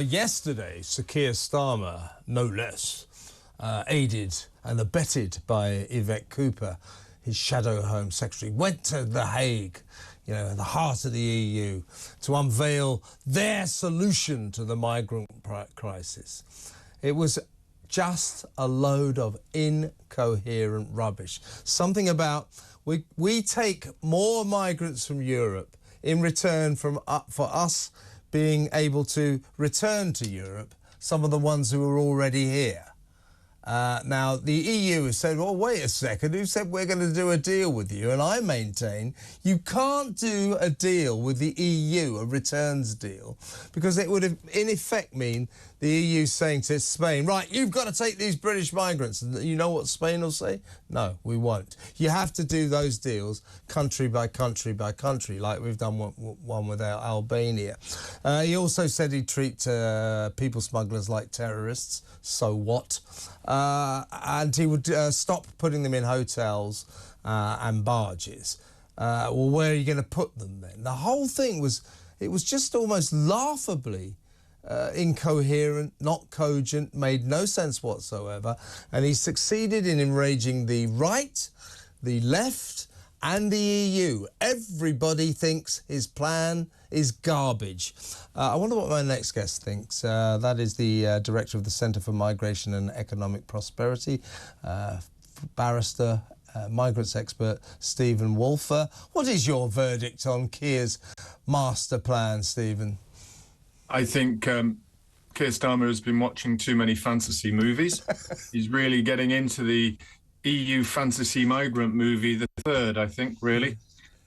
Yesterday, Sir Keir Starmer, no less, aided and abetted by Yvette Cooper, his shadow Home Secretary, went to The Hague, you know, the heart of the EU, to unveil their solution to the migrant crisis. It was just a load of incoherent rubbish. Something about we take more migrants from Europe in return for us being able to return to Europe some of the ones who are already here. Now, the EU has said, well, wait a second, who said we're going to do a deal with you? And I maintain you can't do a deal with the EU, a returns deal, because it would, in effect, mean the EU saying to Spain, right, you've got to take these British migrants. And you know what Spain will say? No, we won't. You have to do those deals country by country by country, like we've done one with Albania. He also said he'd treat people smugglers like terrorists. So what? And he would stop putting them in hotels and barges. Well, where are you going to put them then? The whole thing was just almost laughably incoherent, not cogent, made no sense whatsoever. And he succeeded in enraging the right, the left, and the EU. Everybody thinks his plan is garbage. I wonder what my next guest thinks. That is the director of the Centre for Migration and Economic Prosperity, barrister, migrants expert, Steven Woolfe. What is your verdict on Keir's master plan, Steven? I think Keir Starmer has been watching too many fantasy movies. He's really getting into the EU fantasy migrant movie, the third, I think, really,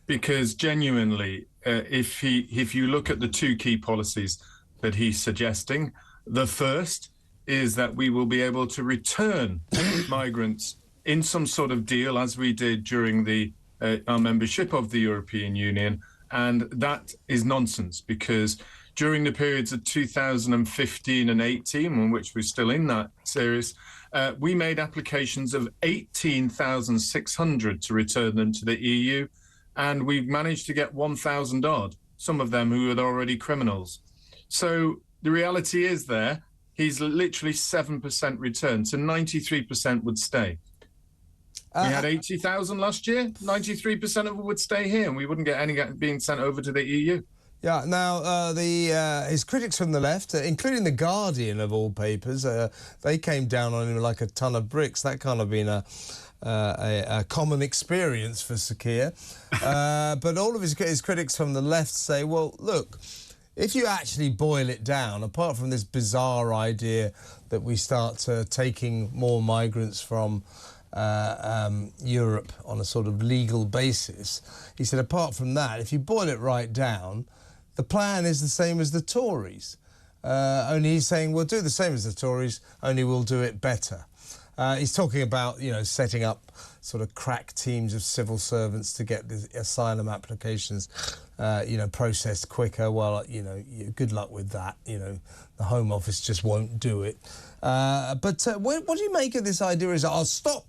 because genuinely, if you look at the two key policies that he's suggesting, the first is that we will be able to return migrants in some sort of deal, as we did during our membership of the European Union, and that is nonsense, because during the periods of 2015 and 18, in which we're still in that series, we made applications of 18,600 to return them to the EU, and we've managed to get 1,000 odd, some of them who are already criminals. So the reality is he's literally 7% return, so 93% would stay. We had 80,000 last year, 93% of them would stay here, and we wouldn't get any being sent over to the EU. Yeah, now, his critics from the left, including The Guardian of all papers, they came down on him like a ton of bricks. That kind of been a common experience for Sir Keir. But all of his critics from the left say, well, look, if you actually boil it down, apart from this bizarre idea that we start taking more migrants from Europe on a sort of legal basis, he said, apart from that, if you boil it right down, the plan is the same as the Tories. Only he's saying we'll do the same as the Tories, only we'll do it better. He's talking about, you know, setting up sort of crack teams of civil servants to get the asylum applications, you know, processed quicker. Well, you know, good luck with that. You know, the Home Office just won't do it. But what do you make of this idea? Is I'll stop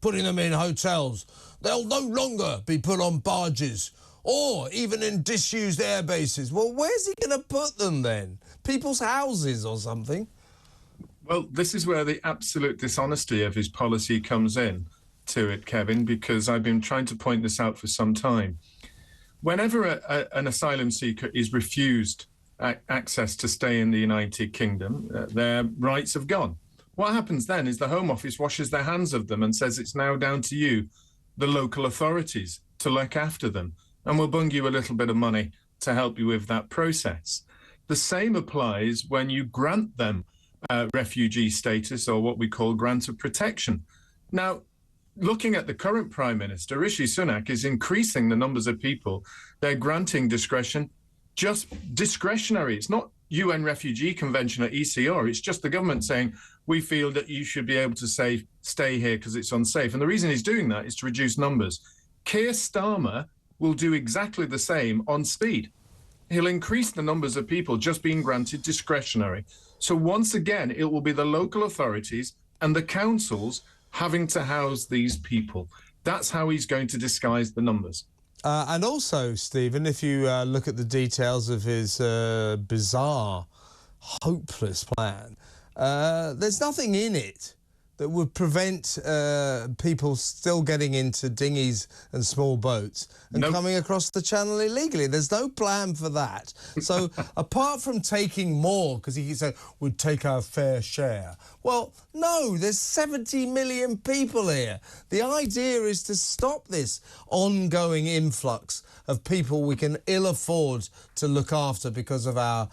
putting them in hotels. They'll no longer be put on barges or even in disused air bases. Well, where's he going to put them then? People's houses or something? Well, this is where the absolute dishonesty of his policy comes in to it, Kevin, because I've been trying to point this out for some time. Whenever an asylum seeker is refused access to stay in the United Kingdom, their rights have gone. What happens then is the Home Office washes their hands of them and says it's now down to you, the local authorities, to look after them, and we'll bung you a little bit of money to help you with that process. The same applies when you grant them refugee status, or what we call grant of protection. Now, looking at the current Prime Minister, Rishi Sunak is increasing the numbers of people they're granting discretion, just discretionary. It's not UN Refugee Convention or ECR. It's just the government saying, we feel that you should be able to say, stay here because it's unsafe. And the reason he's doing that is to reduce numbers. Keir Starmer will do exactly the same on speed. He'll increase the numbers of people just being granted discretionary. So once again, it will be the local authorities and the councils having to house these people. That's how he's going to disguise the numbers. And also, Stephen, if you look at the details of his bizarre, hopeless plan, there's nothing in it that would prevent people still getting into dinghies and small boats and coming across the channel illegally. There's no plan for that. So apart from taking more, because he said we'd take our fair share, well, no, there's 70 million people here. The idea is to stop this ongoing influx of people we can ill afford to look after because of our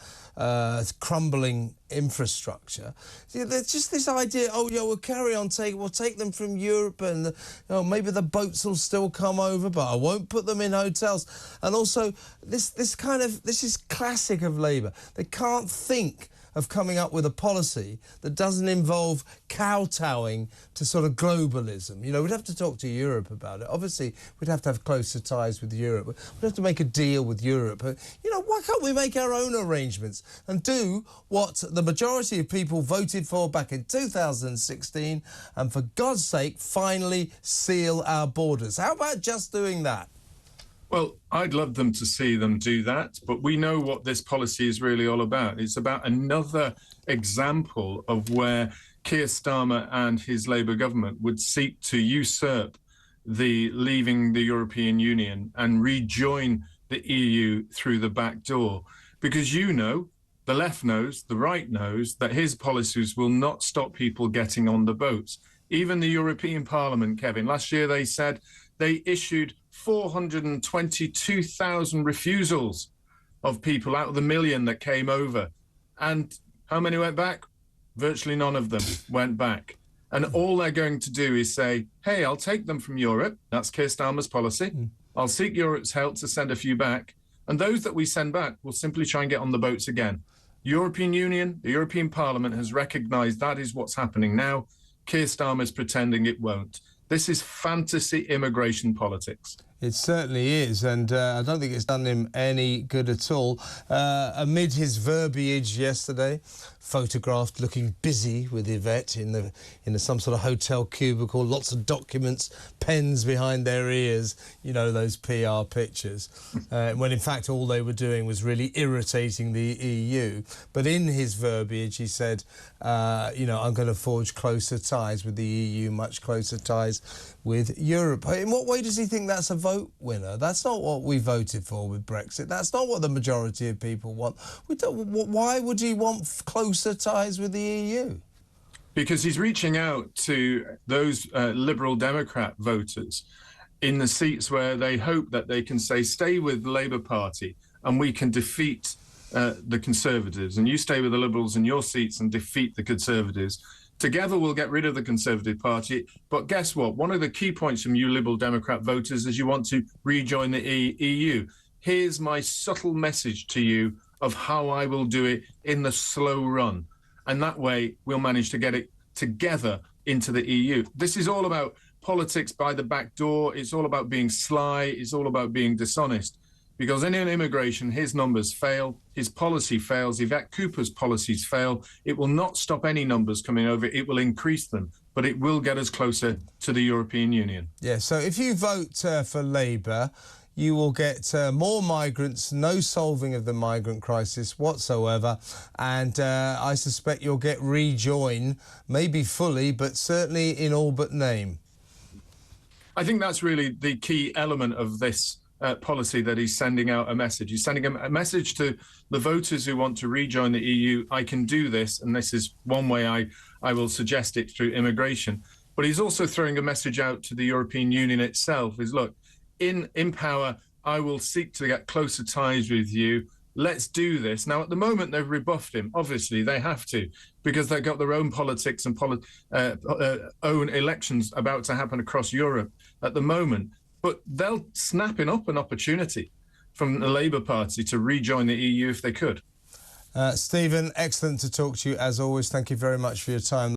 crumbling infrastructure. There's just this idea, oh, yeah, we'll carry on, we'll take them from Europe and maybe the boats will still come over, but I won't put them in hotels. And also, this is classic of Labour. They can't think of coming up with a policy that doesn't involve kowtowing to sort of globalism. You know, we'd have to talk to Europe about it. Obviously, we'd have to have closer ties with Europe. We'd have to make a deal with Europe. You know, why can't we make our own arrangements and do what the majority of people voted for back in 2016 and, for God's sake, finally seal our borders? How about just doing that? Well, I'd love them to see them do that, but we know what this policy is really all about. It's about another example of where Keir Starmer and his Labour government would seek to usurp the leaving the European Union and rejoin the EU through the back door. Because the left knows, the right knows, that his policies will not stop people getting on the boats. Even the European Parliament, Kevin, last year they said they issued 422,000 refusals of people out of the million that came over. And how many went back? Virtually none of them went back. And all they're going to do is say, hey, I'll take them from Europe. That's Keir Starmer's policy. I'll seek Europe's help to send a few back. And those that we send back will simply try and get on the boats again. European Union, the European Parliament has recognised that is what's happening now. Keir Starmer's pretending it won't. This is fantasy immigration politics. It certainly is, and I don't think it's done him any good at all. Amid his verbiage yesterday, photographed looking busy with Yvette in some sort of hotel cubicle, lots of documents, pens behind their ears, you know, those PR pictures, when in fact all they were doing was really irritating the EU. But in his verbiage he said, I'm going to forge closer ties with the EU, much closer ties with Europe. In what way does he think that's a vote winner? That's not what we voted for with Brexit. That's not what the majority of people want. Why would he want closer ties with the EU? Because he's reaching out to those Liberal Democrat voters in the seats where they hope that they can say, stay with the Labour Party and we can defeat the Conservatives, and you stay with the Liberals in your seats and defeat the Conservatives. Together we'll get rid of the Conservative Party. But guess what? One of the key points from you Liberal Democrat voters is you want to rejoin the EU. Here's my subtle message to you of how I will do it in the slow run. And that way we'll manage to get it together into the EU. This is all about politics by the back door. It's all about being sly. It's all about being dishonest. Because in immigration, his numbers fail, his policy fails, Yvette Cooper's policies fail. It will not stop any numbers coming over, it will increase them, but it will get us closer to the European Union. Yeah, so if you vote for Labour, you will get more migrants, no solving of the migrant crisis whatsoever, and I suspect you'll get rejoin, maybe fully, but certainly in all but name. I think that's really the key element of this policy, that he's sending out a message. He's sending a message to the voters who want to rejoin the EU. I can do this, and this is one way I will suggest it, through immigration. But he's also throwing a message out to the European Union itself, is look, in power, I will seek to get closer ties with you. Let's do this. Now, at the moment, they've rebuffed him. Obviously, they have to, because they've got their own politics and own elections about to happen across Europe at the moment. But they'll snapping up an opportunity from the Labour Party to rejoin the EU if they could. Stephen, excellent to talk to you as always. Thank you very much for your time.